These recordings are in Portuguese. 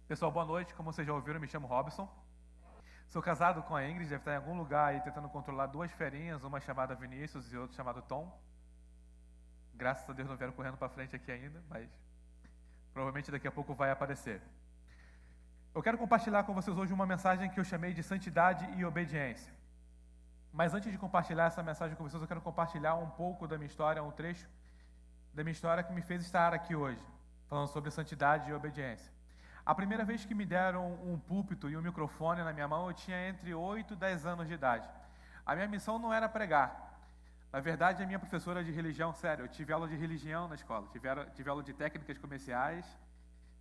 Pessoal, boa noite. Como vocês já ouviram, me chamo Robson. Sou casado com a Ingrid, deve estar em algum lugar aí tentando controlar duas ferinhas, uma chamada Vinícius e outra chamada Tom. Graças a Deus não vieram correndo para frente aqui ainda, mas provavelmente daqui a pouco vai aparecer. Eu quero compartilhar com vocês hoje uma mensagem que eu chamei de santidade e obediência. Mas antes de compartilhar essa mensagem com vocês, eu quero compartilhar um pouco da minha história, um trecho da minha história que me fez estar aqui hoje, falando sobre santidade e obediência. A primeira vez que me deram um púlpito e um microfone na minha mão, eu tinha entre 8 e 10 anos de idade. A minha missão não era pregar. Na verdade, a minha professora de religião, sério, eu tive aula de religião na escola, tive aula de técnicas comerciais,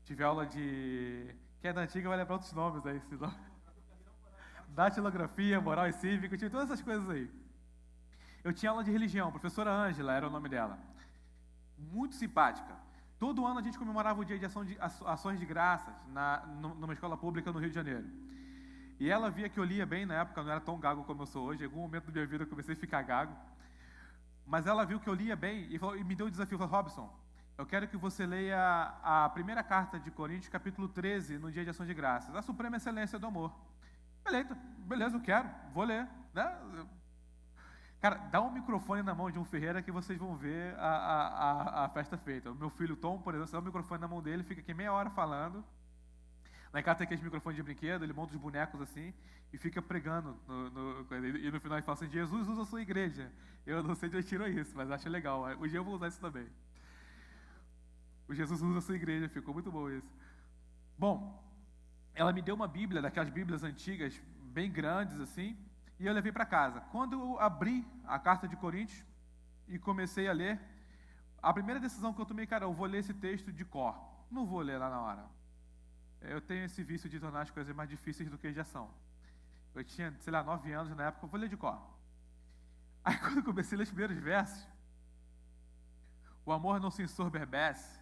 tive aula de... Quem é da antiga vai lembrar outros nomes aí, senão... datilografia, moral e cívica, eu tive todas essas coisas aí. Eu tinha aula de religião, professora Ângela era o nome dela. Muito simpática. Todo ano a gente comemorava o dia de ações de graças numa escola pública no Rio de Janeiro. E ela via que eu lia bem na época, eu não era tão gago como eu sou hoje. Em algum momento da minha vida eu comecei a ficar gago. Mas ela viu que eu lia bem e me deu o desafio, falou: Robson, eu quero que você leia a primeira carta de Coríntios, capítulo 13, no dia de ações de graças. A suprema excelência do amor. Beleza, eu quero, vou ler, né? Cara, dá um microfone na mão de um Ferreira que vocês vão ver a festa feita. O meu filho Tom, por exemplo, se dá um microfone na mão dele, fica aqui meia hora falando. Lá em casa tem aqueles microfones de brinquedo, ele monta os bonecos assim e fica pregando. E no final ele fala assim: Jesus usa a sua igreja. Eu não sei de onde tirou isso, mas acho legal. Um dia eu vou usar isso também. O Jesus usa a sua igreja, ficou muito bom isso. Bom, ela me deu uma Bíblia, daquelas Bíblias antigas, bem grandes assim, e eu levei para casa. Quando eu abri a carta de Coríntios e comecei a ler, a primeira decisão que eu tomei, cara, eu vou ler esse texto de cor. Não vou ler lá na hora. Eu tenho esse vício de tornar as coisas mais difíceis do que já são. Eu tinha, 9 anos na época, eu vou ler de cor. Aí quando eu comecei a ler os primeiros versos, o amor não se ensoberbece,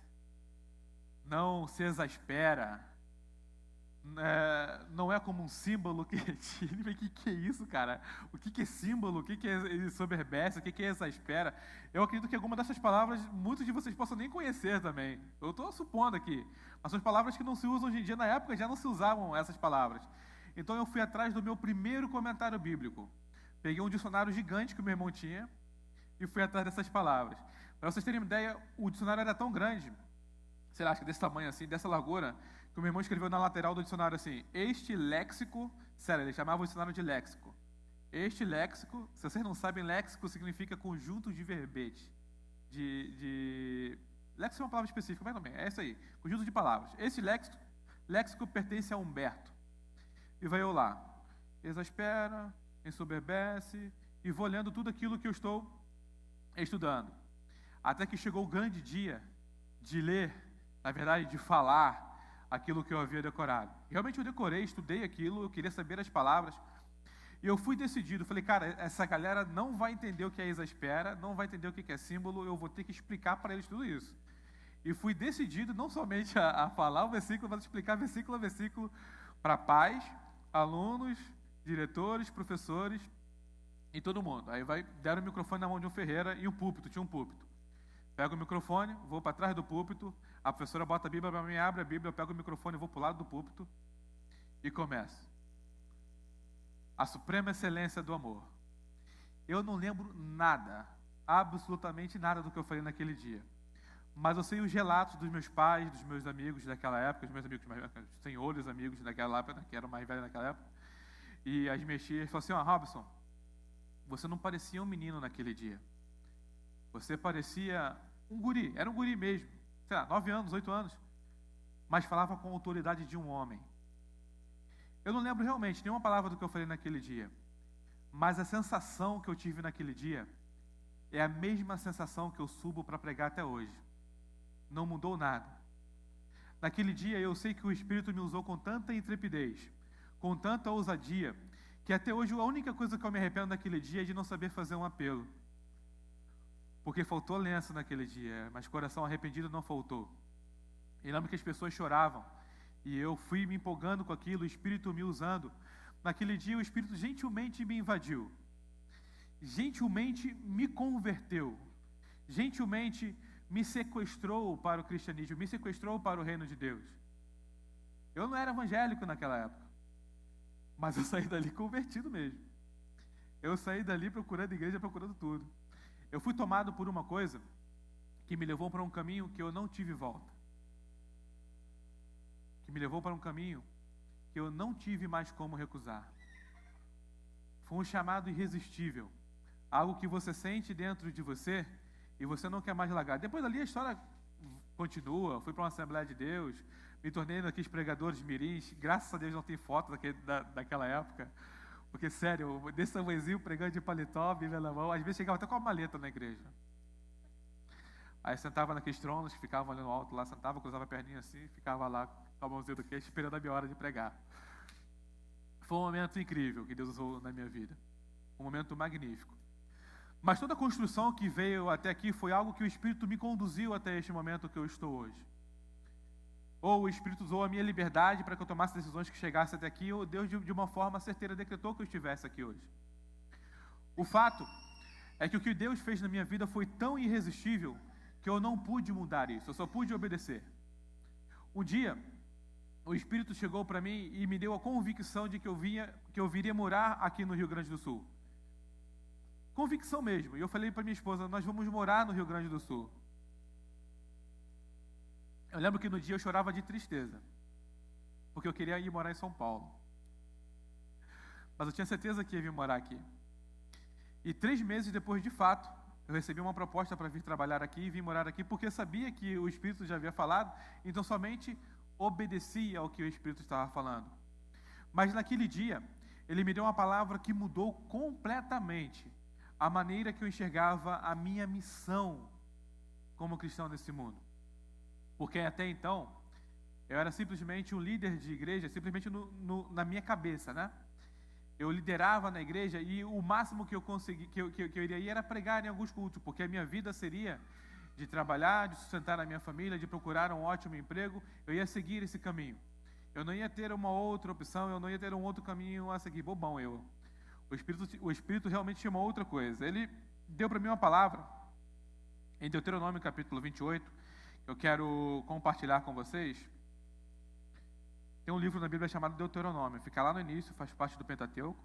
não se exaspera, não é como um símbolo que é isso, cara? O que é símbolo? O que é soberbece? O que é exaspera? Eu acredito que alguma dessas palavras muitos de vocês possam nem conhecer também. Eu estou supondo aqui. Mas são palavras que não se usam hoje em dia. Na época já não se usavam essas palavras. Então eu fui atrás do meu primeiro comentário bíblico. Peguei um dicionário gigante que o meu irmão tinha e fui atrás dessas palavras. Para vocês terem uma ideia, o dicionário era tão grande, sei lá, acho que desse tamanho assim, dessa largura, que o meu irmão escreveu na lateral do dicionário assim: este léxico, sério, ele chamava o dicionário de léxico. Este léxico, se vocês não sabem, léxico significa conjunto de verbete. Léxico é uma palavra específica, mas também, é isso aí, conjunto de palavras. Este léxico pertence a Humberto. E vai eu lá, exaspera, ensoberbece, e vou lendo tudo aquilo que eu estou estudando. Até que chegou o grande dia de ler, na verdade, de falar aquilo que eu havia decorado. Realmente eu decorei, estudei aquilo, eu queria saber as palavras, e eu fui decidido, falei: cara, essa galera não vai entender o que é exaspera, não vai entender o que é símbolo, eu vou ter que explicar para eles tudo isso. E fui decidido não somente a falar o versículo, mas explicar versículo a versículo para pais, alunos, diretores, professores e todo mundo. Aí deram o microfone na mão de um Ferreira e um púlpito, tinha um púlpito. Pego o microfone, vou para trás do púlpito, a professora bota a Bíblia para mim, abre a Bíblia, eu pego o microfone, vou para o lado do púlpito e começo. A suprema excelência do amor. Eu não lembro nada, absolutamente nada do que eu falei naquele dia. Mas eu sei os relatos dos meus pais, dos meus amigos daquela época, os meus amigos, senhores amigos daquela época, que eram mais velhos naquela época, e as minhas tias falaram assim: Robson, você não parecia um menino naquele dia. Você parecia um guri, era um guri mesmo, 9 anos, 8 anos, mas falava com a autoridade de um homem. Eu não lembro realmente nenhuma palavra do que eu falei naquele dia, mas a sensação que eu tive naquele dia é a mesma sensação que eu subo para pregar até hoje. Não mudou nada. Naquele dia eu sei que o Espírito me usou com tanta intrepidez, com tanta ousadia, que até hoje a única coisa que eu me arrependo naquele dia é de não saber fazer um apelo. Porque faltou lenço naquele dia, mas coração arrependido não faltou. E lembro que as pessoas choravam, e eu fui me empolgando com aquilo, o Espírito me usando. Naquele dia o Espírito gentilmente me invadiu, gentilmente me converteu, gentilmente me sequestrou para o cristianismo, me sequestrou para o reino de Deus. Eu não era evangélico naquela época, mas eu saí dali convertido mesmo. Eu saí dali procurando igreja, procurando tudo. Eu fui tomado por uma coisa que me levou para um caminho que eu não tive volta. Que me levou para um caminho que eu não tive mais como recusar. Foi um chamado irresistível. Algo que você sente dentro de você e você não quer mais largar. Depois dali a história continua. Fui para uma Assembleia de Deus, me tornei naqueles pregadores mirins. Graças a Deus não tem foto daquela época. Porque, sério, desse tamanhozinho, pregando de paletó, Bíblia na mão, às vezes chegava até com uma maleta na igreja. Aí sentava naqueles tronos que ficavam ali no alto, lá sentava, cruzava a perninha assim, ficava lá com a mãozinha do queixo, esperando a minha hora de pregar. Foi um momento incrível que Deus usou na minha vida. Um momento magnífico. Mas toda a construção que veio até aqui foi algo que o Espírito me conduziu até este momento que eu estou hoje. Ou o Espírito usou a minha liberdade para que eu tomasse decisões que chegassem até aqui, ou Deus de uma forma certeira decretou que eu estivesse aqui hoje. O fato é que o que Deus fez na minha vida foi tão irresistível que eu não pude mudar isso, eu só pude obedecer. Um dia, o Espírito chegou para mim e me deu a convicção de que eu viria morar aqui no Rio Grande do Sul. Convicção mesmo. E eu falei para minha esposa, nós vamos morar no Rio Grande do Sul. Eu lembro que no dia eu chorava de tristeza, porque eu queria ir morar em São Paulo. Mas eu tinha certeza que ia vir morar aqui. E 3 meses depois, de fato, eu recebi uma proposta para vir trabalhar aqui e vir morar aqui, porque eu sabia que o Espírito já havia falado, então somente obedecia ao que o Espírito estava falando. Mas naquele dia, ele me deu uma palavra que mudou completamente a maneira que eu enxergava a minha missão como cristão nesse mundo. Porque até então, eu era simplesmente um líder de igreja, simplesmente na minha cabeça, né? Eu liderava na igreja e o máximo que eu consegui, que eu iria ir era pregar em alguns cultos, porque a minha vida seria de trabalhar, de sustentar a minha família, de procurar um ótimo emprego. Eu ia seguir esse caminho. Eu não ia ter uma outra opção, eu não ia ter um outro caminho a seguir. Bobão eu. O Espírito realmente tinha uma outra coisa. Ele deu para mim uma palavra, em Deuteronômio capítulo 28, que eu quero compartilhar com vocês. Tem um livro na Bíblia chamado Deuteronômio, fica lá no início, faz parte do Pentateuco.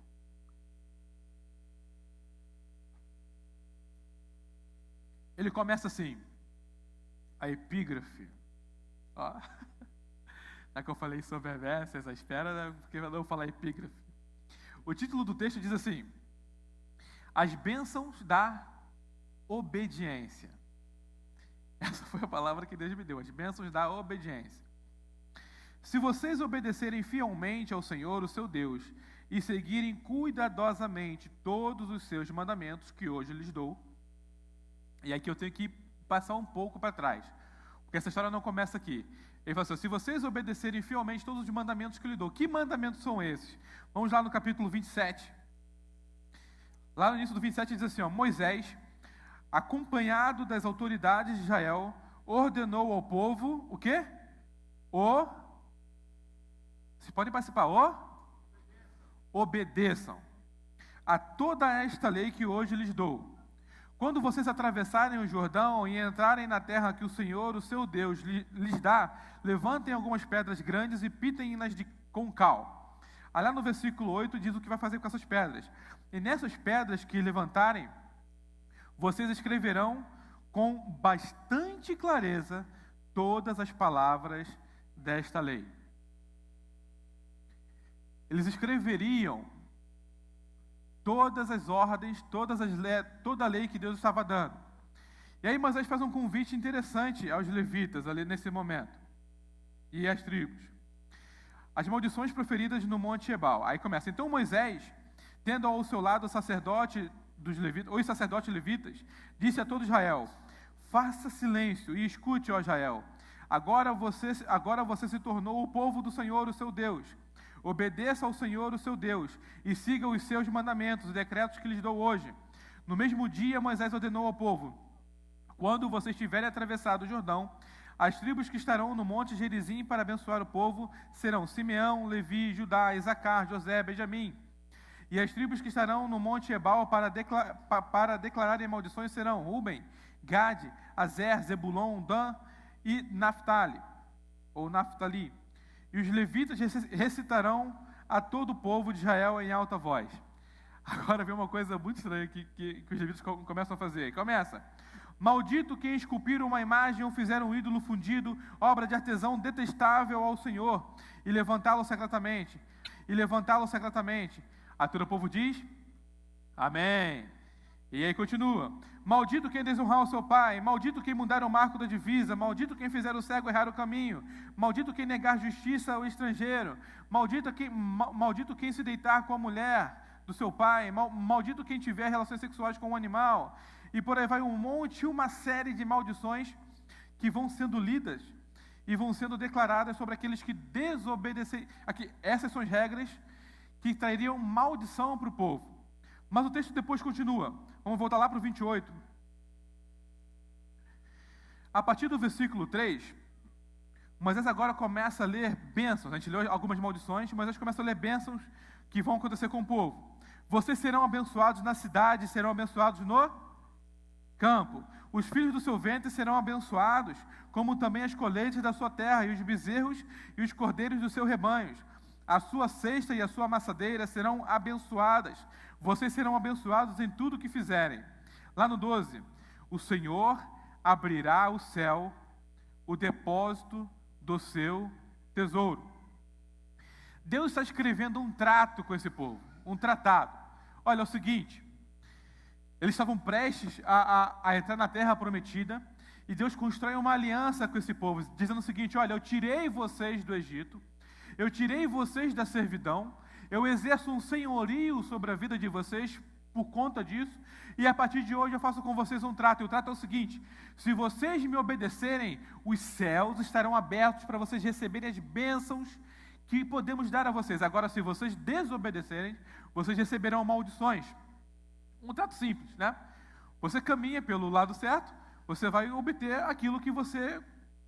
Ele começa assim, a epígrafe. Ó, já que eu falei sobre vocês à espera, né? Porque eu não vou falar epígrafe. O título do texto diz assim: as bênçãos da obediência. Essa foi a palavra que Deus me deu, as bênçãos da obediência. Se vocês obedecerem fielmente ao Senhor, o seu Deus, e seguirem cuidadosamente todos os seus mandamentos que hoje lhes dou, e aqui eu tenho que passar um pouco para trás, porque essa história não começa aqui. Ele fala assim: se vocês obedecerem fielmente todos os mandamentos que eu lhe dou. Que mandamentos são esses? Vamos lá no capítulo 27. Lá no início do 27 diz assim, ó: Moisés, acompanhado das autoridades de Israel, ordenou ao povo, o quê? Vocês podem participar, obedeçam a toda esta lei que hoje lhes dou. Quando vocês atravessarem o Jordão e entrarem na terra que o Senhor, o seu Deus, lhes dá, levantem algumas pedras grandes e pitem-nas com cal. Aí lá no versículo 8 diz o que vai fazer com essas pedras. E nessas pedras que levantarem, vocês escreverão com bastante clareza todas as palavras desta lei. Eles escreveriam todas as ordens, toda a lei que Deus estava dando. E aí Moisés faz um convite interessante aos levitas ali nesse momento, e às tribos. As maldições proferidas no Monte Ebal. Aí começa: então Moisés, tendo ao seu lado o sacerdote dos levitas, os sacerdotes levitas, disse a todo Israel: faça silêncio e escute, ó Israel. Agora você se tornou o povo do Senhor, o seu Deus. Obedeça ao Senhor, o seu Deus, e siga os seus mandamentos, os decretos que lhes dou hoje. No mesmo dia, Moisés ordenou ao povo: quando vocês tiverem atravessado o Jordão, as tribos que estarão no monte Gerizim para abençoar o povo serão Simeão, Levi, Judá, Isacar, José, Benjamim. E as tribos que estarão no monte Ebal para declararem maldições serão Ruben, Gade, Azer, Zebulon, Dan e Naftali. e os levitas recitarão a todo o povo de Israel em alta voz. Agora vem uma coisa muito estranha que os levitas começam a fazer. Começa. Maldito quem esculpir uma imagem ou fizer um ídolo fundido, obra de artesão detestável ao Senhor, e levantá-lo secretamente. A todo o povo diz, amém. E aí continua. Maldito quem desonrar o seu pai, maldito quem mudar o marco da divisa, maldito quem fizer o cego errar o caminho, maldito quem negar justiça ao estrangeiro, maldito quem se deitar com a mulher do seu pai, maldito quem tiver relações sexuais com um animal. E por aí vai uma série de maldições que vão sendo lidas e vão sendo declaradas sobre aqueles que desobedecem. Aqui, essas são as regras que trariam maldição para o povo. Mas o texto depois continua. Vamos voltar lá para o 28. A partir do versículo 3, Moisés agora começa a ler bênçãos. A gente leu algumas maldições, mas Moisés começa a ler bênçãos que vão acontecer com o povo. Vocês serão abençoados na cidade, serão abençoados no campo. Os filhos do seu ventre serão abençoados, como também as colheitas da sua terra, e os bezerros e os cordeiros dos seus rebanhos. A sua cesta e a sua amassadeira serão abençoadas. Vocês serão abençoados em tudo o que fizerem. Lá no 12, o Senhor abrirá o céu, o depósito do seu tesouro. Deus está escrevendo um trato com esse povo, um tratado. Olha, é o seguinte, eles estavam prestes a entrar na terra prometida, e Deus constrói uma aliança com esse povo, dizendo o seguinte, olha, eu tirei vocês do Egito, eu tirei vocês da servidão, eu exerço um senhorio sobre a vida de vocês por conta disso, e a partir de hoje eu faço com vocês um trato, e o trato é o seguinte, se vocês me obedecerem, os céus estarão abertos para vocês receberem as bênçãos que podemos dar a vocês. Agora, se vocês desobedecerem, vocês receberão maldições. Um trato simples, né? Você caminha pelo lado certo, você vai obter aquilo que você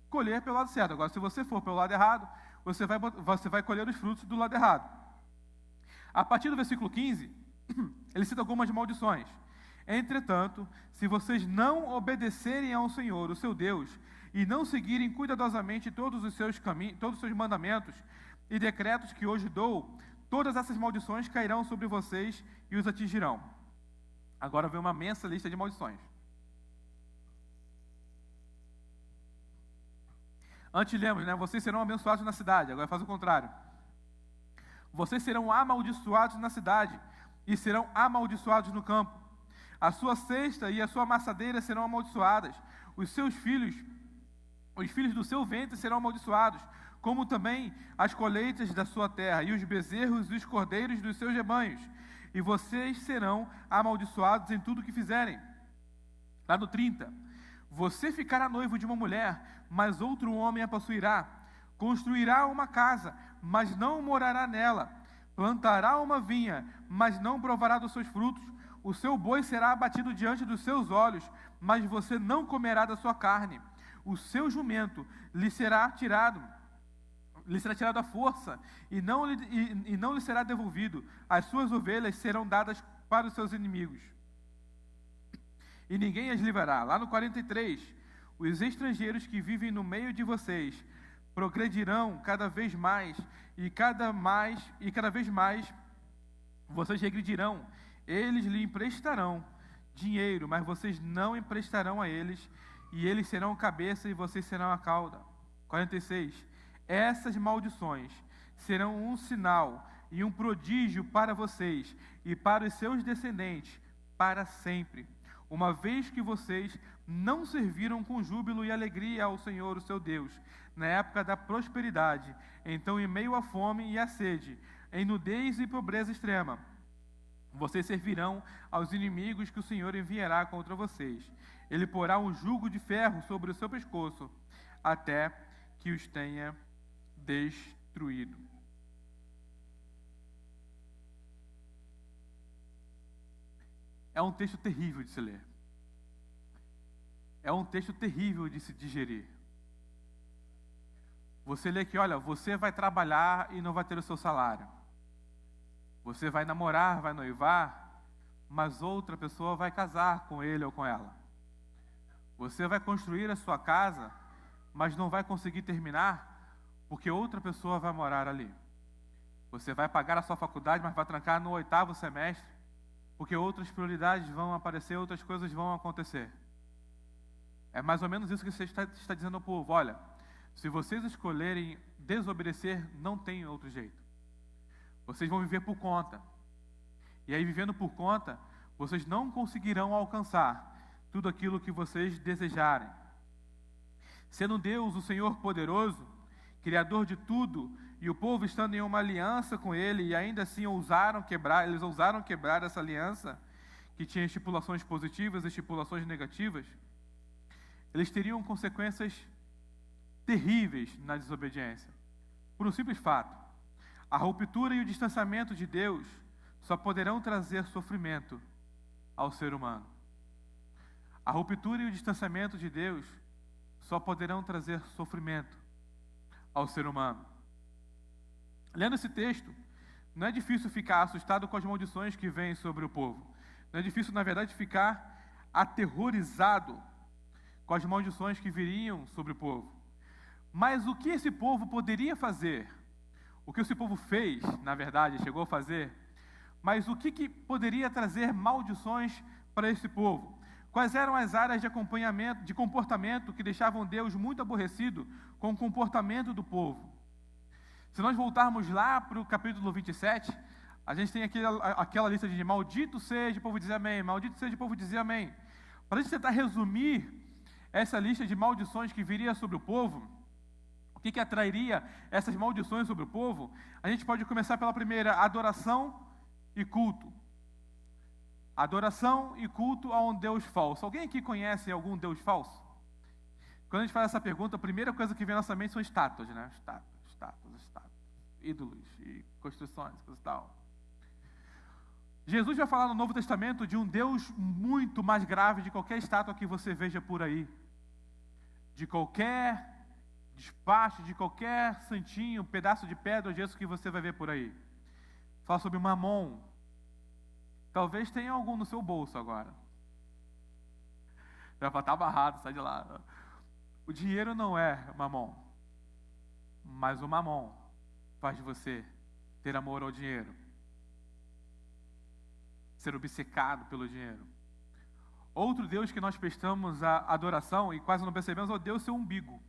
colher pelo lado certo. Agora, se você for pelo lado errado, você vai colher os frutos do lado errado. A partir do versículo 15, ele cita algumas maldições. Entretanto, se vocês não obedecerem ao Senhor, o seu Deus, e não seguirem cuidadosamente todos os seus caminhos, todos os seus mandamentos e decretos que hoje dou, todas essas maldições cairão sobre vocês e os atingirão. Agora vem uma imensa lista de maldições. Antes lemos, né? Vocês serão abençoados na cidade. Agora faz o contrário. Vocês serão amaldiçoados na cidade e serão amaldiçoados no campo. A sua cesta e a sua amassadeira serão amaldiçoadas. Os filhos do seu ventre serão amaldiçoados, como também as colheitas da sua terra, e os bezerros e os cordeiros dos seus rebanhos. E vocês serão amaldiçoados em tudo o que fizerem. Lá no 30. Você ficará noivo de uma mulher, mas outro homem a possuirá. Construirá uma casa, mas não morará nela. Plantará uma vinha, mas não provará dos seus frutos. O seu boi será abatido diante dos seus olhos, mas você não comerá da sua carne. O seu jumento lhe será tirado à força, e não lhe será devolvido. As suas ovelhas serão dadas para os seus inimigos, e ninguém as livrará. Lá no 43, os estrangeiros que vivem no meio de vocês progredirão cada vez mais, e cada vez mais vocês regredirão. Eles lhe emprestarão dinheiro, mas vocês não emprestarão a eles, e eles serão a cabeça e vocês serão a cauda. 46. Essas maldições serão um sinal e um prodígio para vocês e para os seus descendentes para sempre, uma vez que vocês não serviram com júbilo e alegria ao Senhor, o seu Deus, na época da prosperidade. Então, em meio à fome e à sede, em nudez e pobreza extrema, vocês servirão aos inimigos que o Senhor enviará contra vocês. Ele porá um jugo de ferro sobre o seu pescoço, até que os tenha destruído. É um texto terrível de se ler. É um texto terrível de se digerir. Você lê que, olha, você vai trabalhar e não vai ter o seu salário. Você vai namorar, vai noivar, mas outra pessoa vai casar com ele ou com ela. Você vai construir a sua casa, mas não vai conseguir terminar, porque outra pessoa vai morar ali. Você vai pagar a sua faculdade, mas vai trancar no 8º semestre, porque outras prioridades vão aparecer, outras coisas vão acontecer. É mais ou menos isso que você está dizendo ao povo. Olha, se vocês escolherem desobedecer, não tem outro jeito. Vocês vão viver por conta. E aí, vivendo por conta, vocês não conseguirão alcançar tudo aquilo que vocês desejarem. Sendo Deus, o Senhor poderoso, Criador de tudo, e o povo estando em uma aliança com Ele, e ainda assim eles ousaram quebrar essa aliança, que tinha estipulações positivas e estipulações negativas, eles teriam consequências terríveis na desobediência. Por um simples fato: a ruptura e o distanciamento de Deus só poderão trazer sofrimento ao ser humano. A ruptura e o distanciamento de Deus só poderão trazer sofrimento ao ser humano. Lendo esse texto, não é difícil ficar assustado com as maldições que vêm sobre o povo. Não é difícil, na verdade, ficar aterrorizado com as maldições que viriam sobre o povo. Mas o que esse povo poderia fazer? O que esse povo fez, na verdade, chegou a fazer, mas o que poderia trazer maldições para esse povo? Quais eram as áreas de comportamento que deixavam Deus muito aborrecido com o comportamento do povo? Se nós voltarmos lá para o capítulo 27, a gente tem aquela lista de maldito seja o povo dizer amém, maldito seja o povo dizer amém. Para a gente tentar resumir essa lista de maldições que viria sobre o povo, o que atrairia essas maldições sobre o povo, a gente pode começar pela primeira: adoração e culto. Adoração e culto a um Deus falso. Alguém aqui conhece algum Deus falso? Quando a gente faz essa pergunta, a primeira coisa que vem na nossa mente são estátuas, né? Estátuas, ídolos e construções, coisa e tal. Jesus vai falar no Novo Testamento de um Deus muito mais grave de qualquer estátua que você veja por aí. De qualquer despacho, de qualquer santinho, pedaço de pedra ou gesso que você vai ver por aí. Fala sobre Mamon. Talvez tenha algum no seu bolso agora. Vai falar, está amarrado, sai de lá. O dinheiro não é Mamon, mas o Mamon faz de você ter amor ao dinheiro, ser obcecado pelo dinheiro. Outro Deus que nós prestamos a adoração e quase não percebemos é o Deus seu umbigo.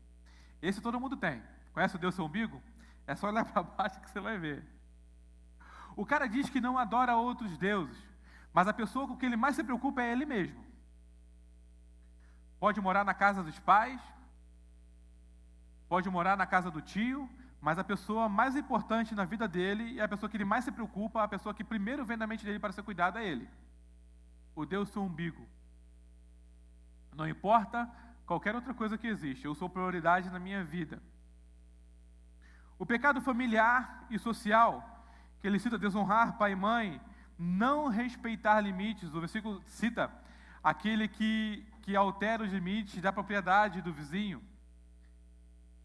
Esse todo mundo tem. Conhece o Deus seu umbigo? É só olhar para baixo que você vai ver. O cara diz que não adora outros deuses, mas a pessoa com quem ele mais se preocupa é ele mesmo. Pode morar na casa dos pais, pode morar na casa do tio, mas a pessoa mais importante na vida dele, e a pessoa que ele mais se preocupa, a pessoa que primeiro vem na mente dele para ser cuidado é ele. O Deus seu umbigo. Não importa qualquer outra coisa que existe, eu sou prioridade na minha vida. O pecado familiar e social, que ele cita: desonrar pai e mãe, não respeitar limites. O versículo cita aquele que altera os limites da propriedade do vizinho.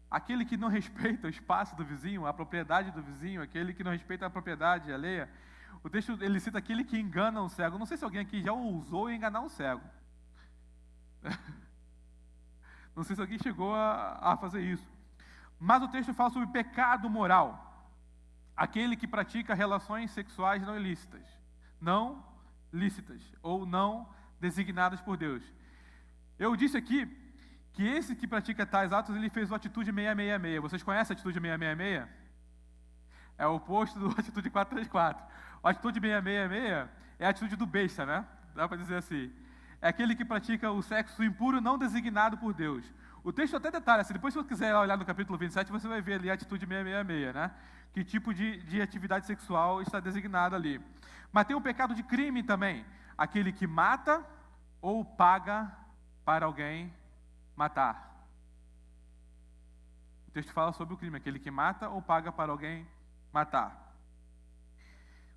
Aquele que não respeita o espaço do vizinho, a propriedade do vizinho, aquele que não respeita a propriedade alheia. O texto, ele cita aquele que engana um cego. Não sei se alguém aqui já ousou enganar um cego. Não sei se alguém chegou a fazer isso. Mas o texto fala sobre pecado moral. Aquele que pratica relações sexuais não ilícitas. Não lícitas ou não designadas por Deus. Eu disse aqui que esse que pratica tais atos, ele fez o atitude 666. Vocês conhecem a atitude 666? É o oposto do atitude 434. A atitude 666 é a atitude do besta, né? Dá para dizer assim. É aquele que pratica o sexo impuro não designado por Deus. O texto até detalha, assim, depois se você quiser olhar no capítulo 27, você vai ver ali a atitude 666, né? Que tipo de atividade sexual está designada ali. Mas tem o pecado de crime também. Aquele que mata ou paga para alguém matar. O texto fala sobre o crime, aquele que mata ou paga para alguém matar.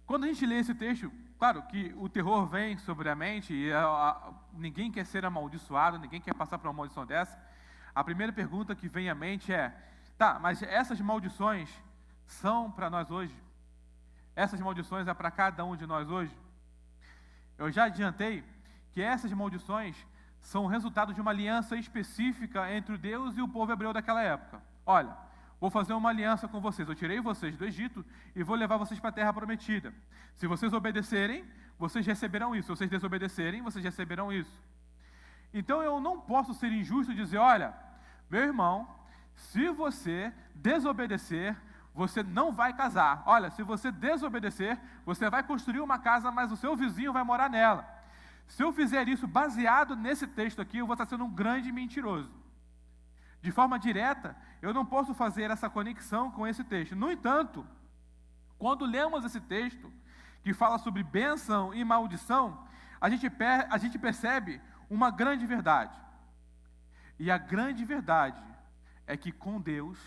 Quando a gente lê esse texto, claro que o terror vem sobre a mente e ninguém quer ser amaldiçoado, ninguém quer passar por uma maldição dessa. A primeira pergunta que vem à mente é: tá, mas essas maldições são para nós hoje? Essas maldições é para cada um de nós hoje? Eu já adiantei que essas maldições são resultado de uma aliança específica entre o Deus e o povo hebreu daquela época. Olha, vou fazer uma aliança com vocês. Eu tirei vocês do Egito e vou levar vocês para a terra prometida. Se vocês obedecerem, vocês receberão isso. Se vocês desobedecerem, vocês receberão isso. Então eu não posso ser injusto e dizer, olha, meu irmão, se você desobedecer, você não vai casar. Olha, se você desobedecer, você vai construir uma casa, mas o seu vizinho vai morar nela. Se eu fizer isso baseado nesse texto aqui, eu vou estar sendo um grande mentiroso. De forma direta, eu não posso fazer essa conexão com esse texto. No entanto, quando lemos esse texto, que fala sobre bênção e maldição, a gente percebe uma grande verdade. E a grande verdade é que com Deus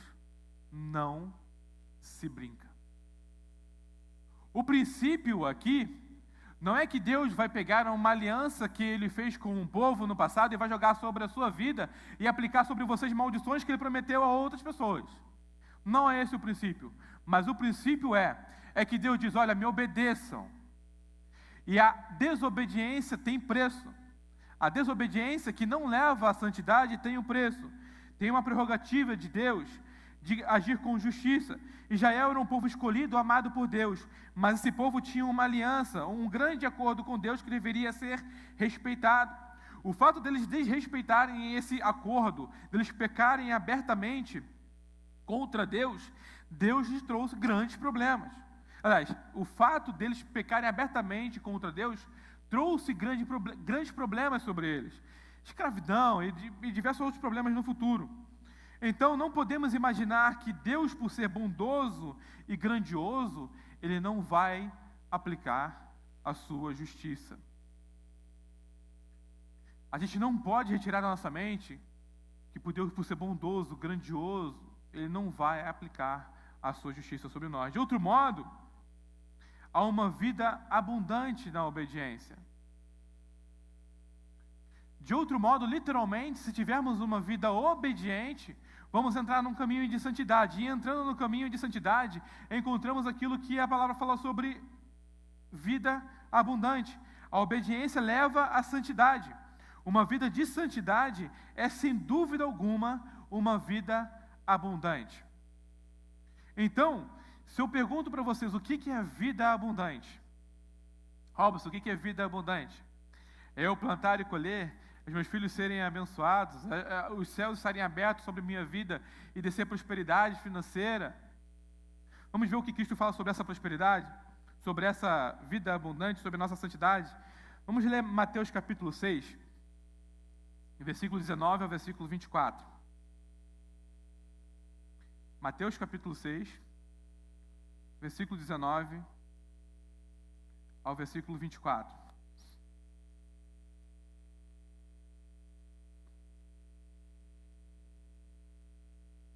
não se brinca. O princípio aqui não é que Deus vai pegar uma aliança que Ele fez com um povo no passado e vai jogar sobre a sua vida e aplicar sobre vocês maldições que Ele prometeu a outras pessoas. Não é esse o princípio. Mas o princípio é que Deus diz, olha, me obedeçam. E a desobediência tem preço. A desobediência que não leva à santidade tem um preço. Tem uma prerrogativa de Deus de agir com justiça. Israel era um povo escolhido, amado por Deus, mas esse povo tinha uma aliança, um grande acordo com Deus que deveria ser respeitado. O fato deles desrespeitarem esse acordo, deles pecarem abertamente contra Deus, Deus lhes trouxe grandes problemas. Aliás, o fato deles pecarem abertamente contra Deus trouxe grandes problemas sobre eles. Escravidão e diversos outros problemas no futuro. Então, não podemos imaginar que Deus, por ser bondoso e grandioso, Ele não vai aplicar a sua justiça. A gente não pode retirar da nossa mente que por Deus, por ser bondoso, grandioso, Ele não vai aplicar a sua justiça sobre nós. De outro modo, há uma vida abundante na obediência. De outro modo, literalmente, se tivermos uma vida obediente, vamos entrar num caminho de santidade. E entrando no caminho de santidade, encontramos aquilo que a palavra fala sobre vida abundante. A obediência leva à santidade. Uma vida de santidade é, sem dúvida alguma, uma vida abundante. Então, se eu pergunto para vocês o que é vida abundante? Robson, o que é vida abundante? É eu plantar e colher, os meus filhos serem abençoados, os céus estarem abertos sobre a minha vida e descer prosperidade financeira. Vamos ver o que Cristo fala sobre essa prosperidade, sobre essa vida abundante, sobre a nossa santidade. Vamos ler Mateus capítulo 6, versículo 19 ao versículo 24. Mateus capítulo 6, versículo 19 ao versículo 24.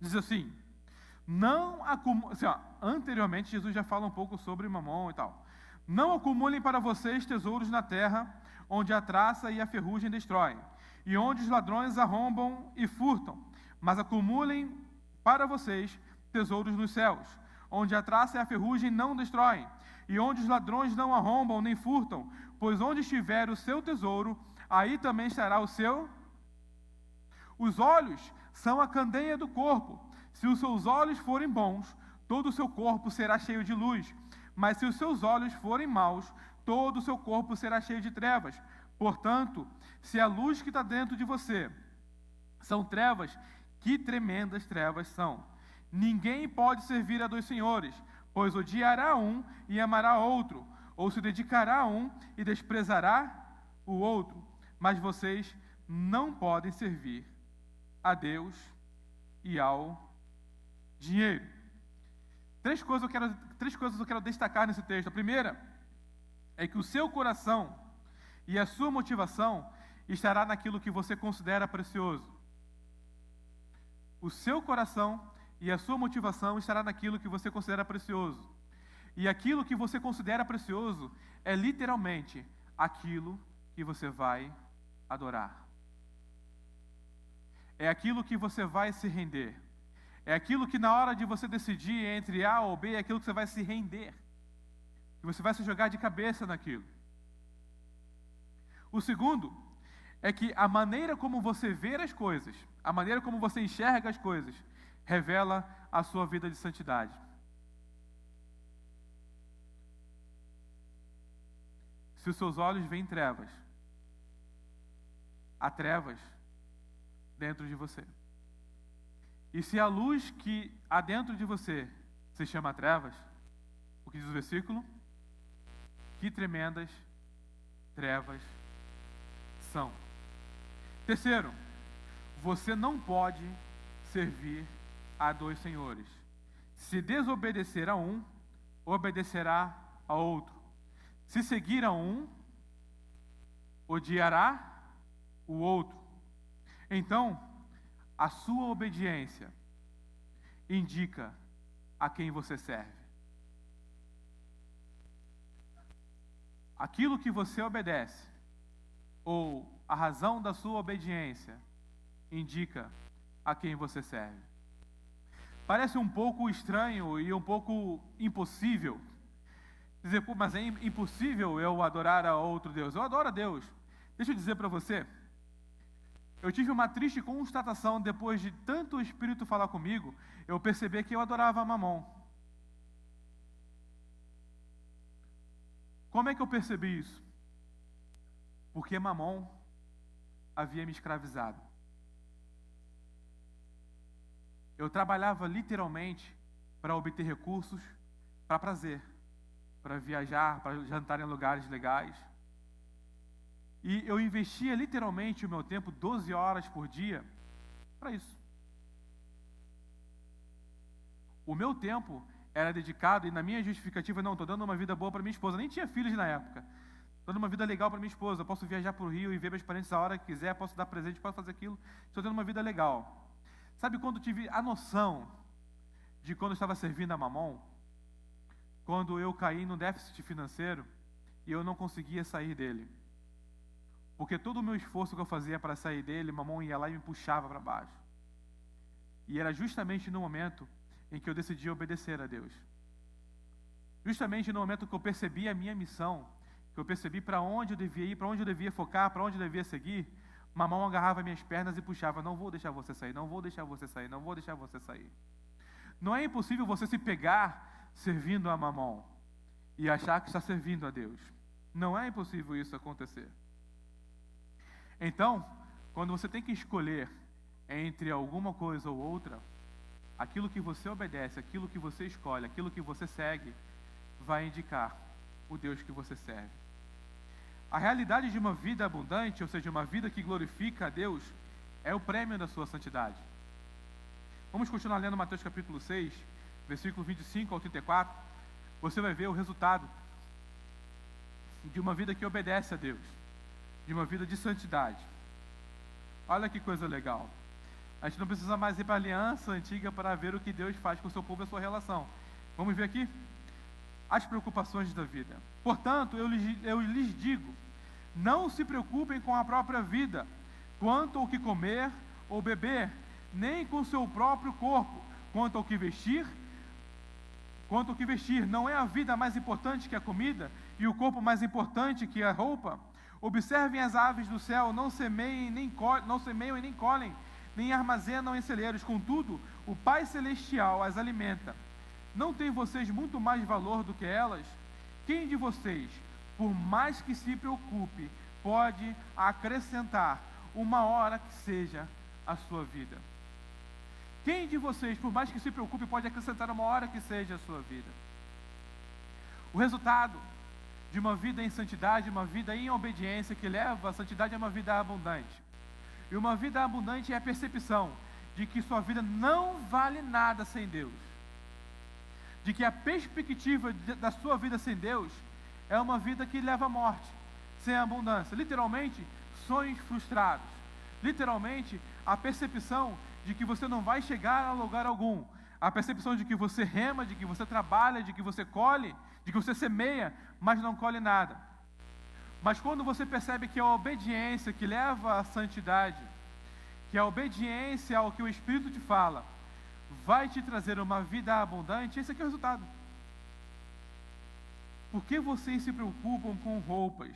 Diz assim, anteriormente Jesus já fala um pouco sobre Mamon e tal. Não acumulem para vocês tesouros na terra, onde a traça e a ferrugem destroem, e onde os ladrões arrombam e furtam, mas acumulem para vocês tesouros nos céus, onde a traça e a ferrugem não destroem, e onde os ladrões não arrombam nem furtam, pois onde estiver o seu tesouro, aí também estará o seu. Os olhos são a candeia do corpo. Se os seus olhos forem bons, todo o seu corpo será cheio de luz. Mas se os seus olhos forem maus, todo o seu corpo será cheio de trevas. Portanto, se a luz que está dentro de você são trevas, que tremendas trevas são. Ninguém pode servir a dois senhores, pois odiará um e amará outro, ou se dedicará a um e desprezará o outro. Mas vocês não podem servir a Deus e ao dinheiro. Três coisas eu quero destacar nesse texto. A primeira é que o seu coração e a sua motivação estará naquilo que você considera precioso. O seu coração e a sua motivação estará naquilo que você considera precioso. E aquilo que você considera precioso é literalmente aquilo que você vai adorar. É aquilo que você vai se render. É aquilo que na hora de você decidir entre A ou B, é aquilo que você vai se render. E você vai se jogar de cabeça naquilo. O segundo é que a maneira como você vê as coisas, a maneira como você enxerga as coisas, revela a sua vida de santidade? Se os seus olhos veem trevas, há trevas dentro de você. E se a luz que há dentro de você se chama trevas, o que diz o versículo? Que tremendas trevas são. Terceiro, você não pode servir a dois senhores. Se desobedecer a um, obedecerá a outro. Se seguir a um, odiará o outro. Então, a sua obediência indica a quem você serve. Aquilo que você obedece, ou a razão da sua obediência, indica a quem você serve. Parece um pouco estranho e um pouco impossível dizer, mas é impossível eu adorar a outro Deus. Eu adoro a Deus. Deixa eu dizer para você, eu tive uma triste constatação depois de tanto o Espírito falar comigo, eu percebi que eu adorava Mamon. Como é que eu percebi isso? Porque Mamon havia me escravizado. Eu trabalhava literalmente para obter recursos, para prazer, para viajar, para jantar em lugares legais. E eu investia literalmente o meu tempo 12 horas por dia para isso. O meu tempo era dedicado, e na minha justificativa, não, estou dando uma vida boa para minha esposa. Nem tinha filhos na época. Estou dando uma vida legal para minha esposa. Posso viajar para o Rio e ver meus parentes a hora que quiser, posso dar presente, posso fazer aquilo. Estou tendo uma vida legal. Sabe quando tive a noção de quando eu estava servindo a Mamon? Quando eu caí no déficit financeiro e eu não conseguia sair dele. Porque todo o meu esforço que eu fazia para sair dele, Mamon ia lá e me puxava para baixo. E era justamente no momento em que eu decidi obedecer a Deus. Justamente no momento que eu percebi a minha missão, que eu percebi para onde eu devia ir, para onde eu devia focar, para onde eu devia seguir, Mamon agarrava minhas pernas e puxava, não vou deixar você sair, não vou deixar você sair, não vou deixar você sair. Não é impossível você se pegar servindo a Mamon e achar que está servindo a Deus. Não é impossível isso acontecer. Então, quando você tem que escolher entre alguma coisa ou outra, aquilo que você obedece, aquilo que você escolhe, aquilo que você segue, vai indicar o Deus que você serve. A realidade de uma vida abundante, ou seja, uma vida que glorifica a Deus, é o prêmio da sua santidade. Vamos continuar lendo Mateus capítulo 6, versículo 25 ao 34. Você vai ver o resultado de uma vida que obedece a Deus, de uma vida de santidade. Olha que coisa legal. A gente não precisa mais ir para a aliança antiga para ver o que Deus faz com o seu povo e a sua relação. Vamos ver aqui? As preocupações da vida. Portanto, eu lhes digo, não se preocupem com a própria vida, quanto ao que comer ou beber, nem com o seu próprio corpo, quanto ao que vestir. Não é a vida mais importante que a comida, e o corpo mais importante que a roupa? Observem as aves do céu, não semeiam e nem colhem, nem armazenam em celeiros, contudo, o Pai Celestial as alimenta. Não tem vocês muito mais valor do que elas? Quem de vocês, por mais que se preocupe, pode acrescentar uma hora que seja a sua vida? Quem de vocês, por mais que se preocupe, pode acrescentar uma hora que seja a sua vida? O resultado de uma vida em santidade, uma vida em obediência que leva a santidade é uma vida abundante. E uma vida abundante é a percepção de que sua vida não vale nada sem Deus. De que a perspectiva da sua vida sem Deus é uma vida que leva à morte, sem abundância. Literalmente, sonhos frustrados. Literalmente, a percepção de que você não vai chegar a lugar algum. A percepção de que você rema, de que você trabalha, de que você colhe, de que você semeia, mas não colhe nada. Mas quando você percebe que é a obediência que leva à santidade, que a obediência ao que o Espírito te fala, vai te trazer uma vida abundante, esse aqui é o resultado. Por que vocês se preocupam com roupas?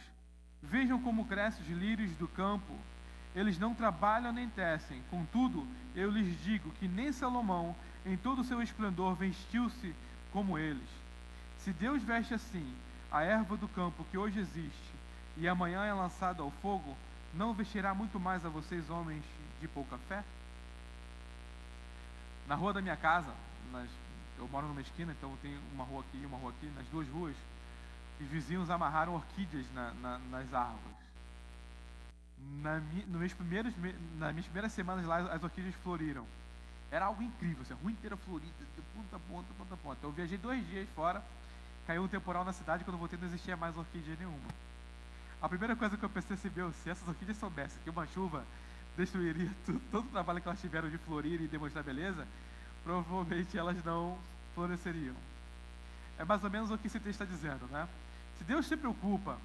Vejam como crescem os lírios do campo. Eles não trabalham nem tecem. Contudo, eu lhes digo que nem Salomão, em todo o seu esplendor, vestiu-se como eles. Se Deus veste assim a erva do campo que hoje existe e amanhã é lançada ao fogo, não vestirá muito mais a vocês, homens de pouca fé? Na rua da minha casa, eu moro numa esquina, então tem uma rua aqui e uma rua aqui, nas duas ruas, os vizinhos amarraram orquídeas nas árvores. Nas minhas primeiras semanas lá, as orquídeas floriram. Era algo incrível, assim, a rua inteira florida, de ponta a ponta, ponta a ponta. Então, eu viajei 2 dias fora, caiu um temporal na cidade, quando eu voltei não existia mais orquídea nenhuma. A primeira coisa que eu percebi, se essas orquídeas soubessem que uma chuva destruiria todo o trabalho que elas tiveram de florir e demonstrar beleza, provavelmente elas não floresceriam. É mais ou menos o que esse texto está dizendo, né? Se Deus se preocupa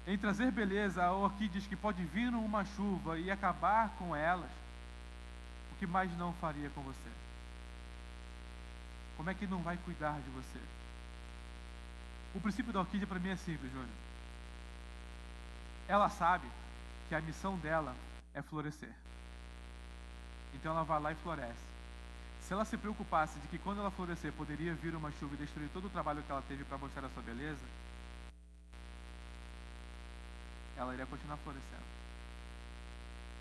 em trazer beleza a orquídeas que pode vir numa chuva e acabar com elas, o que mais não faria com você? Como é que não vai cuidar de você? O princípio da orquídea para mim é simples, Júnior. Ela sabe que a missão dela é florescer. Então ela vai lá e floresce. Se ela se preocupasse de que quando ela florescer poderia vir uma chuva e destruir todo o trabalho que ela teve para mostrar a sua beleza, ela iria continuar florescendo.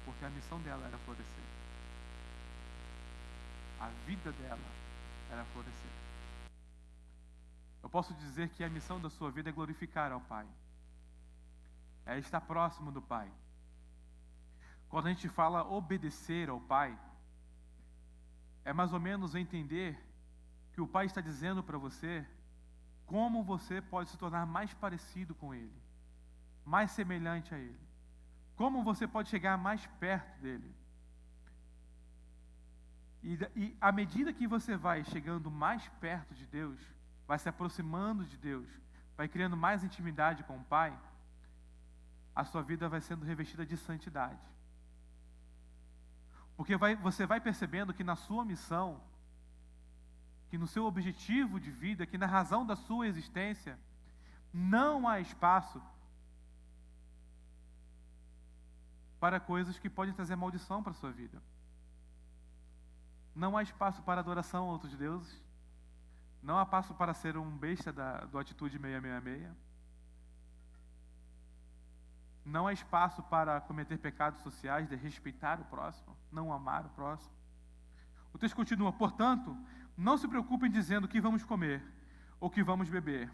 Porque a missão dela era florescer. A vida dela era florescer. Eu posso dizer que a missão da sua vida é glorificar ao Pai. É estar próximo do Pai. Quando a gente fala obedecer ao Pai, é mais ou menos entender que o Pai está dizendo para você como você pode se tornar mais parecido com Ele, mais semelhante a Ele, como você pode chegar mais perto dEle. E à medida que você vai chegando mais perto de Deus, vai se aproximando de Deus, vai criando mais intimidade com o Pai, a sua vida vai sendo revestida de santidade. Porque você vai percebendo que na sua missão, que no seu objetivo de vida, que na razão da sua existência, não há espaço para coisas que podem trazer maldição para a sua vida. Não há espaço para adoração a outros deuses. Não há espaço para ser um besta do Atitude 666. Não há espaço para cometer pecados sociais, de respeitar o próximo, não amar o próximo. O texto continua: portanto, não se preocupem dizendo o que vamos comer, ou que vamos beber,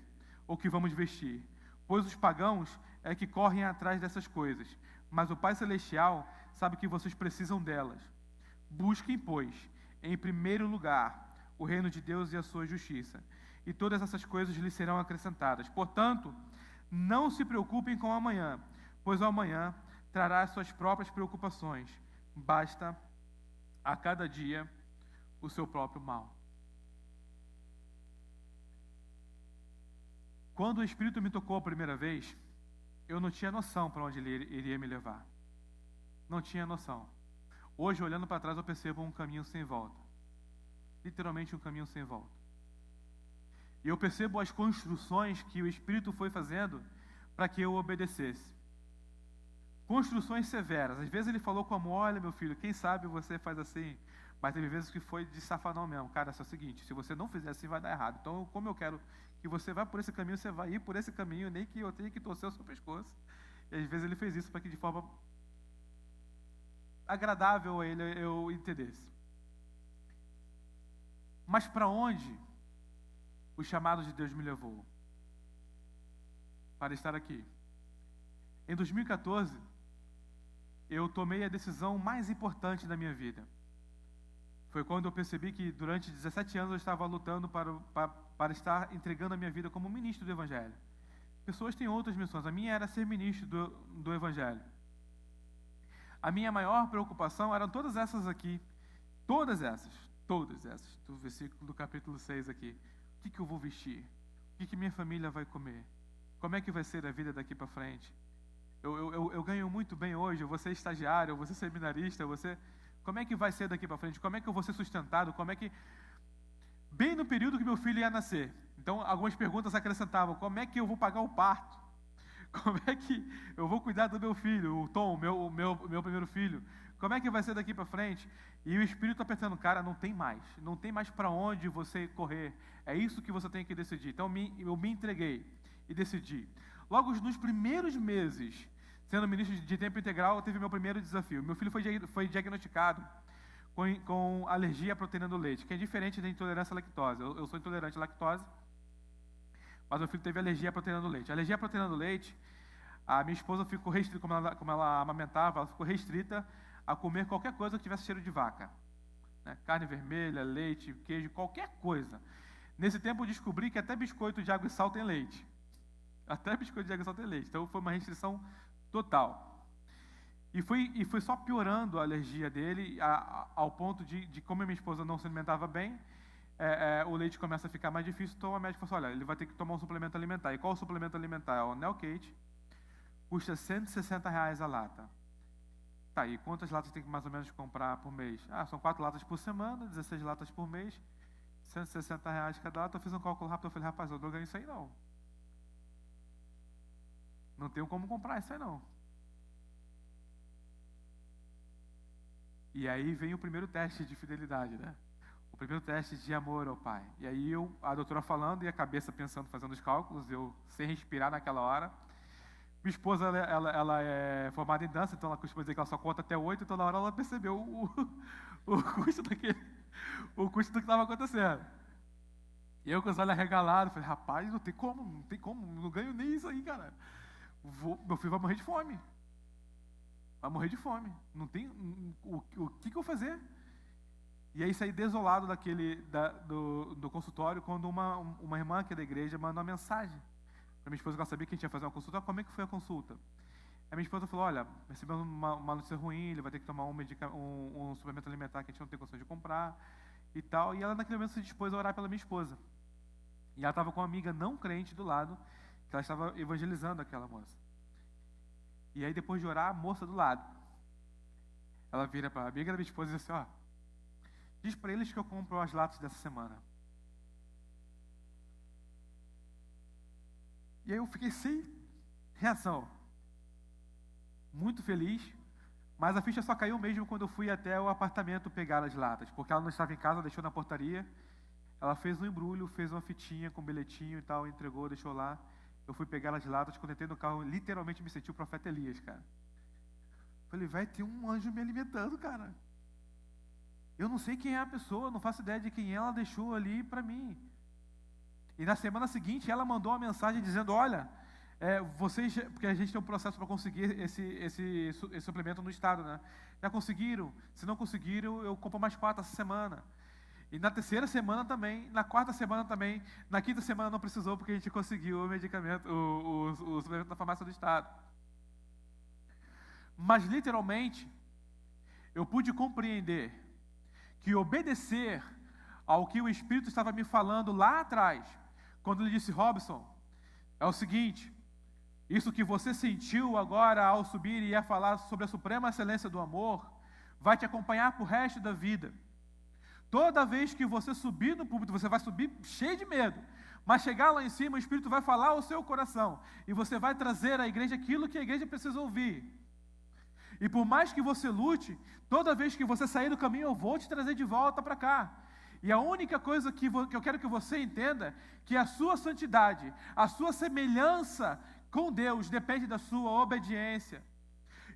ou que vamos vestir, pois os pagãos é que correm atrás dessas coisas, mas o Pai Celestial sabe que vocês precisam delas. Busquem, pois, em primeiro lugar, o reino de Deus e a sua justiça, e todas essas coisas lhes serão acrescentadas. Portanto, não se preocupem com o amanhã, pois o amanhã trará as suas próprias preocupações. Basta a cada dia o seu próprio mal. Quando o Espírito me tocou a primeira vez, eu não tinha noção para onde ele iria me levar. Não tinha noção. Hoje, olhando para trás, eu percebo um caminho sem volta. Literalmente um caminho sem volta. E eu percebo as construções que o Espírito foi fazendo para que eu obedecesse. Construções severas. Às vezes ele falou com amor: olha, meu filho, quem sabe você faz assim. Mas teve vezes que foi de safanão mesmo. Cara, é o seguinte, se você não fizer assim, vai dar errado. Então, como eu quero que você vá por esse caminho, você vai ir por esse caminho, nem que eu tenha que torcer o seu pescoço. E às vezes ele fez isso para que de forma agradável a ele eu entendesse. Mas para onde o chamado de Deus me levou? Para estar aqui. Em 2014, eu tomei a decisão mais importante da minha vida. Foi quando eu percebi que durante 17 anos eu estava lutando para estar entregando a minha vida como ministro do Evangelho. Pessoas têm outras missões, a minha era ser ministro do Evangelho. A minha maior preocupação eram todas essas aqui, todas essas, do versículo do capítulo 6 aqui. O que eu vou vestir? O que minha família vai comer? Como é que vai ser a vida daqui para frente? Eu ganho muito bem hoje, eu vou ser estagiário, eu vou ser seminarista, como é que vai ser daqui para frente? Como é que eu vou ser sustentado? Como é que... Bem no período que meu filho ia nascer. Então, algumas perguntas acrescentavam: como é que eu vou pagar o parto? Como é que eu vou cuidar do meu filho, o Tom, meu primeiro filho? Como é que vai ser daqui para frente? E o Espírito está pensando, cara, não tem mais para onde você correr. É isso que você tem que decidir. Então eu me entreguei e decidi. Logo nos primeiros meses, sendo ministro de tempo integral, eu tive meu primeiro desafio. Meu filho foi diagnosticado com alergia à proteína do leite, que é diferente da intolerância à lactose. Eu sou intolerante à lactose, mas meu filho teve alergia à proteína do leite. A alergia à proteína do leite, a minha esposa ficou restrita, como ela amamentava, ela ficou restrita a comer qualquer coisa que tivesse cheiro de vaca. Né? Carne vermelha, leite, queijo, qualquer coisa. Nesse tempo eu descobri que até biscoito de água e sal tem leite. Até biscoito de água e sal tem leite. Então foi uma restrição total. E foi só piorando a alergia dele, ao ponto de como a minha esposa não se alimentava bem, o leite começa a ficar mais difícil, então a médica falou, olha, ele vai ter que tomar um suplemento alimentar. E qual o suplemento alimentar? É o Nelcate, custa R$160 a lata. Tá, e quantas latas tem que mais ou menos comprar por mês? São 4 latas por semana, 16 latas por mês, R$160 cada lata. Eu fiz um cálculo rápido, eu falei, rapaz, eu não ganho isso aí não. Não tenho como comprar isso aí não. E aí vem o primeiro teste de fidelidade, né? O primeiro teste de amor ao Pai. E aí a doutora falando e a cabeça pensando, fazendo os cálculos, eu sem respirar naquela hora. Minha esposa, ela é formada em dança, então ela costuma dizer que ela só conta até 8, então na hora ela percebeu o custo do que estava acontecendo. E eu com os olhos arregalados, falei, rapaz, não tem como, não ganho nem isso aí, cara. Meu filho vai morrer de fome. Vai morrer de fome. Não tem o que eu vou fazer? E aí saí desolado do consultório quando uma irmã aqui da igreja mandou uma mensagem para minha esposa, que ela sabia que a gente ia fazer uma consulta. Como é que foi a consulta? Aí minha esposa falou, olha, recebemos uma notícia ruim, ele vai ter que tomar um suplemento alimentar que a gente não tem condição de comprar e tal. E ela naquele momento se dispôs a orar pela minha esposa. E ela estava com uma amiga não crente do lado, que ela estava evangelizando aquela moça. E aí depois de orar, a moça do lado, ela vira para a amiga da minha esposa e diz assim, diz para eles que eu compro as latas dessa semana. E aí eu fiquei sem reação. Muito feliz, mas a ficha só caiu mesmo quando eu fui até o apartamento pegar as latas, porque ela não estava em casa, deixou na portaria. Ela fez um embrulho, fez uma fitinha com um bilhetinho e tal, entregou, deixou lá. Eu fui pegar as latas, quando entrei no carro, literalmente me senti o profeta Elias, cara. Falei, vai ter um anjo me alimentando, cara. Eu não sei quem é a pessoa, não faço ideia de quem ela deixou ali para mim. E na semana seguinte, ela mandou uma mensagem dizendo, olha, vocês, porque a gente tem um processo para conseguir esse suplemento no estado, né? Já conseguiram? Se não conseguiram, eu compro mais 4 essa semana. E na terceira semana também, na quarta semana também, na quinta semana não precisou, porque a gente conseguiu o medicamento, o suplemento da farmácia do estado. Mas literalmente, eu pude compreender que obedecer ao que o Espírito estava me falando lá atrás, quando ele disse, Robson, é o seguinte, isso que você sentiu agora ao subir e ia falar sobre a suprema excelência do amor, vai te acompanhar para o resto da vida. Toda vez que você subir no púlpito, você vai subir cheio de medo, mas chegar lá em cima, o Espírito vai falar ao seu coração, e você vai trazer à igreja aquilo que a igreja precisa ouvir. E por mais que você lute, toda vez que você sair do caminho, eu vou te trazer de volta para cá. E a única coisa que eu quero que você entenda, que a sua santidade, a sua semelhança com Deus depende da sua obediência.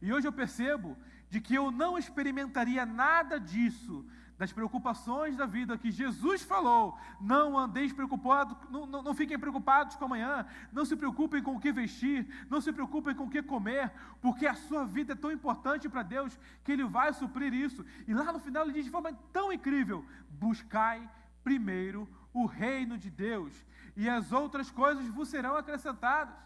E hoje eu percebo de que eu não experimentaria nada disso, das preocupações da vida que Jesus falou. Não andeis preocupados, não fiquem preocupados com amanhã, não se preocupem com o que vestir, não se preocupem com o que comer, porque a sua vida é tão importante para Deus que Ele vai suprir isso. E lá no final Ele diz de forma tão incrível, buscai primeiro o reino de Deus, e as outras coisas vos serão acrescentadas.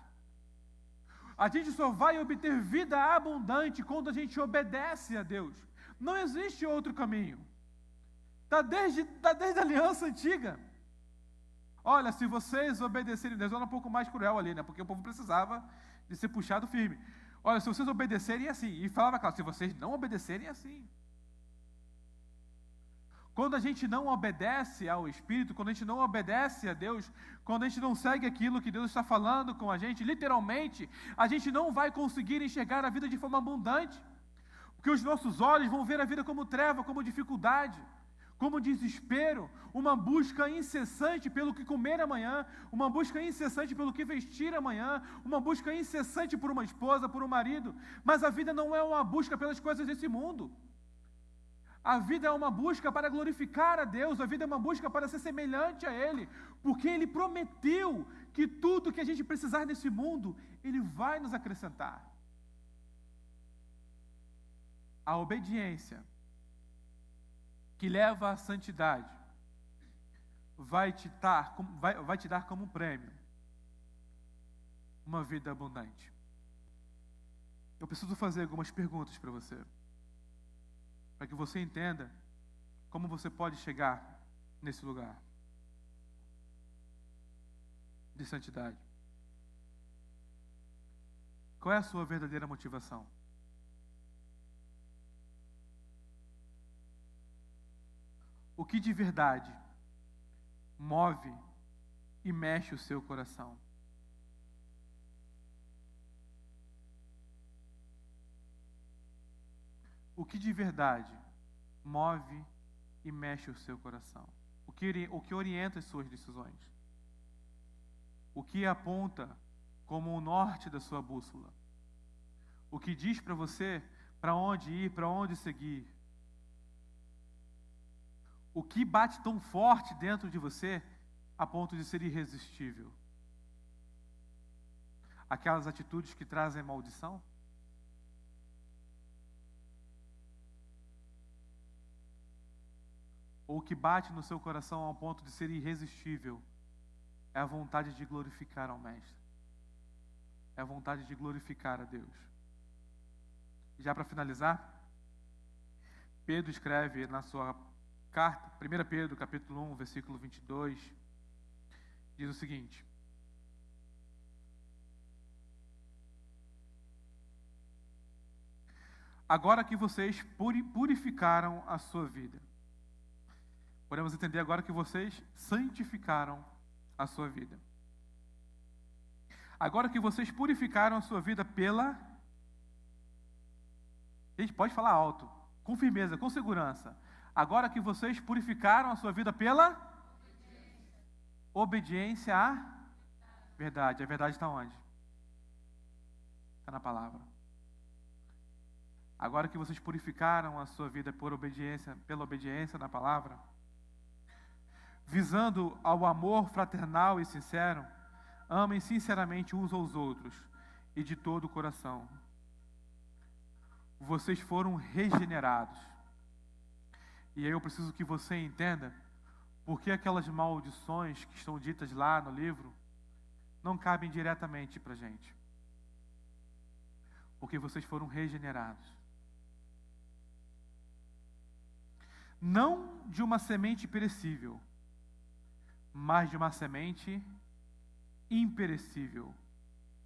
A gente só vai obter vida abundante quando a gente obedece a Deus. Não existe outro caminho. Está desde a aliança antiga. Olha, se vocês obedecerem, Deus era um pouco mais cruel ali, né? Porque o povo precisava de ser puxado firme. Olha, se vocês obedecerem, é assim. E falava, claro, se vocês não obedecerem, é assim. Quando a gente não obedece ao Espírito, quando a gente não obedece a Deus, quando a gente não segue aquilo que Deus está falando com a gente, literalmente, a gente não vai conseguir enxergar a vida de forma abundante. Porque os nossos olhos vão ver a vida como treva, como dificuldade, como desespero, uma busca incessante pelo que comer amanhã, uma busca incessante pelo que vestir amanhã, uma busca incessante por uma esposa, por um marido. Mas a vida não é uma busca pelas coisas desse mundo. A vida é uma busca para glorificar a Deus, a vida é uma busca para ser semelhante a Ele, porque Ele prometeu que tudo que a gente precisar nesse mundo, Ele vai nos acrescentar. A obediência que leva à santidade vai te dar como prêmio uma vida abundante. Eu preciso fazer algumas perguntas para você, para que você entenda como você pode chegar nesse lugar de santidade. Qual é a sua verdadeira motivação? O que de verdade move e mexe o seu coração? O que de verdade move e mexe o seu coração? O que orienta as suas decisões? O que aponta como o norte da sua bússola? O que diz para você para onde ir, para onde seguir? O que bate tão forte dentro de você a ponto de ser irresistível? Aquelas atitudes que trazem maldição? Ou o que bate no seu coração ao ponto de ser irresistível é a vontade de glorificar ao Mestre? É a vontade de glorificar a Deus? E já para finalizar, Pedro escreve na sua carta, 1 Pedro, capítulo 1, versículo 22, diz o seguinte: agora que vocês purificaram a sua vida, podemos entender agora que vocês santificaram a sua vida. Agora que vocês purificaram a sua vida pela... Gente, pode falar alto, com firmeza, com segurança. Agora que vocês purificaram a sua vida pela obediência à verdade. A verdade está onde? Está na palavra. Agora que vocês purificaram a sua vida pela obediência na palavra, visando ao amor fraternal e sincero, amem sinceramente uns aos outros e de todo o coração. Vocês foram regenerados. E aí eu preciso que você entenda porque aquelas maldições que estão ditas lá no livro não cabem diretamente para a gente. Porque vocês foram regenerados. Não de uma semente perecível, mas de uma semente imperecível,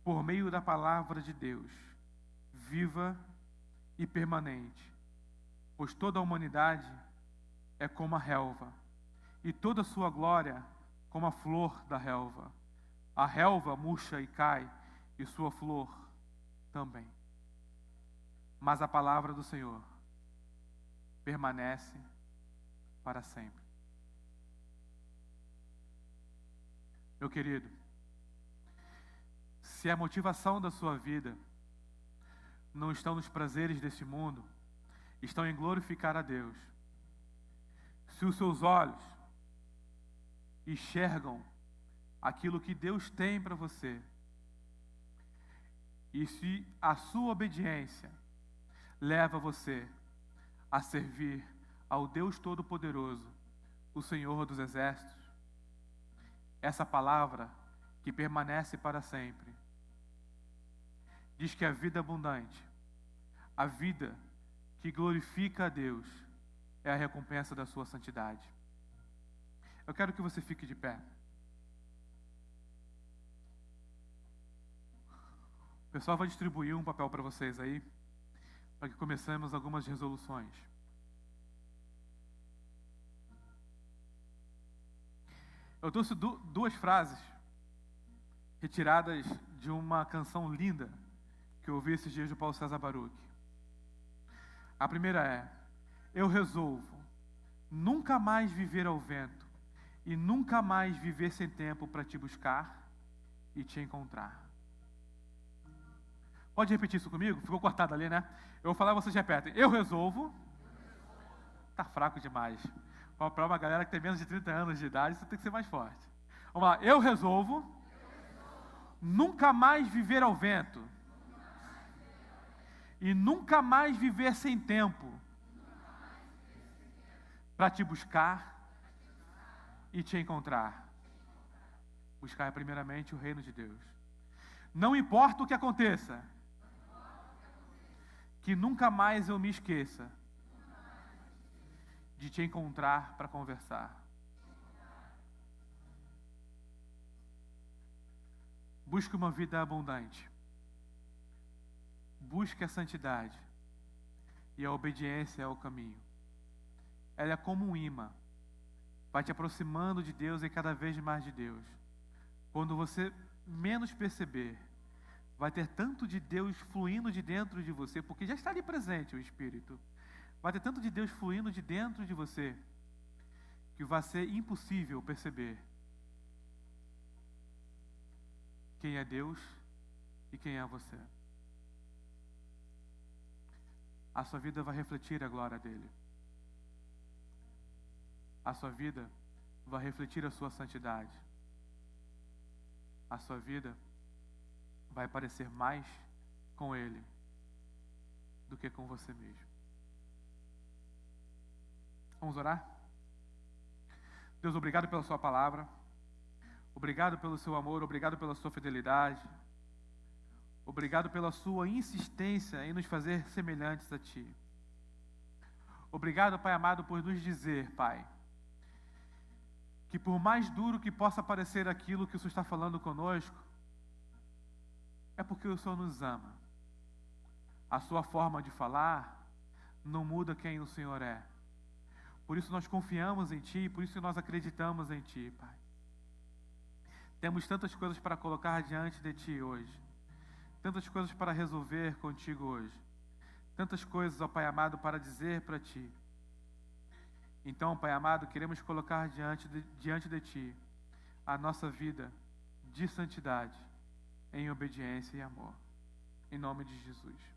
por meio da palavra de Deus, viva e permanente. Pois toda a humanidade é como a relva, e toda a sua glória como a flor da relva. A relva murcha e cai, e sua flor também. Mas a palavra do Senhor permanece para sempre. Meu querido, se a motivação da sua vida não estão nos prazeres deste mundo, estão em glorificar a Deus. Se os seus olhos enxergam aquilo que Deus tem para você, e se a sua obediência leva você a servir ao Deus Todo-Poderoso, o Senhor dos Exércitos, essa palavra que permanece para sempre, diz que a vida abundante, a vida que glorifica a Deus, é a recompensa da sua santidade. Eu quero que você fique de pé. O pessoal vai distribuir um papel para vocês aí, para que comecemos algumas resoluções. Eu trouxe duas frases retiradas de uma canção linda que eu ouvi esses dias do Paulo César Baruch. A primeira é: eu resolvo nunca mais viver ao vento e nunca mais viver sem tempo para te buscar e te encontrar. Pode repetir isso comigo? Ficou cortado ali, né? Eu vou falar e vocês repetem. Eu resolvo. Tá fraco demais. Para uma galera que tem menos de 30 anos de idade, isso tem que ser mais forte. Vamos lá. Eu resolvo nunca mais viver ao vento e nunca mais viver sem tempo para te buscar e te encontrar. Buscar primeiramente o reino de Deus. Não importa o que aconteça, que nunca mais eu me esqueça de te encontrar para conversar. Busque uma vida abundante. Busque a santidade. E a obediência é o caminho. Ela é como um imã. Vai te aproximando de Deus e cada vez mais de Deus. Quando você menos perceber, vai ter tanto de Deus fluindo de dentro de você, porque já está ali presente o Espírito. Vai ter tanto de Deus fluindo de dentro de você, que vai ser impossível perceber quem é Deus e quem é você. A sua vida vai refletir a glória dele. A sua vida vai refletir a sua santidade. A sua vida vai parecer mais com ele do que com você mesmo. Vamos orar? Deus, obrigado pela sua palavra. Obrigado pelo seu amor, obrigado pela sua fidelidade. Obrigado pela sua insistência em nos fazer semelhantes a ti. Obrigado, Pai amado, por nos dizer, Pai, que por mais duro que possa parecer aquilo que o Senhor está falando conosco, é porque o Senhor nos ama. A sua forma de falar não muda quem o Senhor é. Por isso nós confiamos em Ti, por isso nós acreditamos em Ti, Pai. Temos tantas coisas para colocar diante de Ti hoje. Tantas coisas para resolver contigo hoje. Tantas coisas, ó Pai amado, para dizer para Ti. Então, Pai amado, queremos colocar diante de Ti a nossa vida de santidade, em obediência e amor. Em nome de Jesus.